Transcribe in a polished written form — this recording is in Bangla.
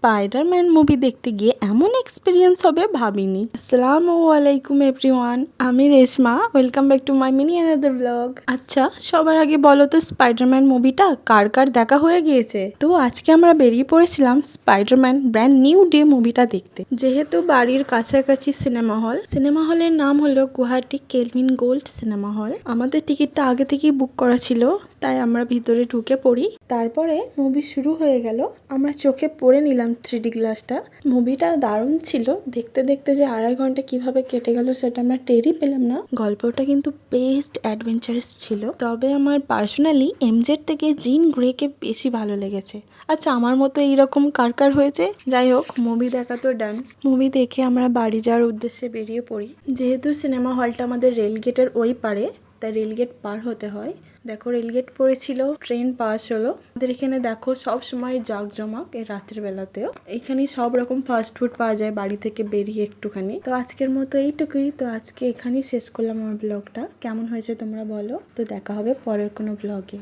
স্পাইডারম্যান মুভি দেখতে গিয়ে এমন এক্সপিরিয়েন্স হবে ভাবিনি। আসসালামু আলাইকুম এভরিওয়ান, আমি Reshma. Welcome back to my mini another blog. আচ্ছা, সবার আগে বলো তো স্পাইডারম্যান মুভিটা কার কার দেখা হয়ে গিয়েছে? তো আজকে আমরা বেরিয়ে পড়েছিলাম স্পাইডারম্যান ব্র্যান্ড নিউ ডে মুভিটা দেখতে। যেহেতু বাড়ির কাছাকাছি সিনেমা হলের নাম হলো Guwahati kelvin gold cinema hall. আমাদের টিকিটটা আগে থেকেই বুক করা ছিল, তাই আমরা ভিতরে ঢুকে পড়ি। তারপরে মুভি শুরু হয়ে গেল। আমরা চোখে পড়ে নিলাম 3D গ্লাসটা। মুভিটা দারুণ ছিল। দেখতে দেখতে যে 2.5 ঘন্টা কিভাবে কেটে গেল সেটা আমরা টেরই পেলাম না। গল্পটা কিন্তু বেস্ট অ্যাডভেঞ্চারাস ছিল। তবে আমার পার্সোনালি এমজেড থেকে জিন গ্রেকে বেশি ভালো লেগেছে। আচ্ছা, আমার মতো এইরকম কার কার হয়েছে? যাই হোক, মুভি দেখা তো ডান। মুভি দেখে আমরা বাড়ি যাওয়ার উদ্দেশ্যে বেরিয়ে পড়ি। যেহেতু সিনেমা হলটা আমাদের রেলগেটের ওই পারে, তাই রেলগেট পার হতে হয়। দেখো, রেলগেট পড়েছিল, ট্রেন পাস হলো। আমাদের এখানে দেখো সব সময় জাঁকজমক এই রাতের বেলাতেও। এখানে সব রকম ফাস্ট ফুড পাওয়া যায় বাড়ি থেকে বেরিয়ে একটুখানি। তো আজকের মতো এইটুকুই। তো আজকে এখানেই শেষ করলাম আমার ব্লগটা। কেমন হয়েছে তোমরা বলো। তো দেখা হবে পরের কোনো ব্লগে।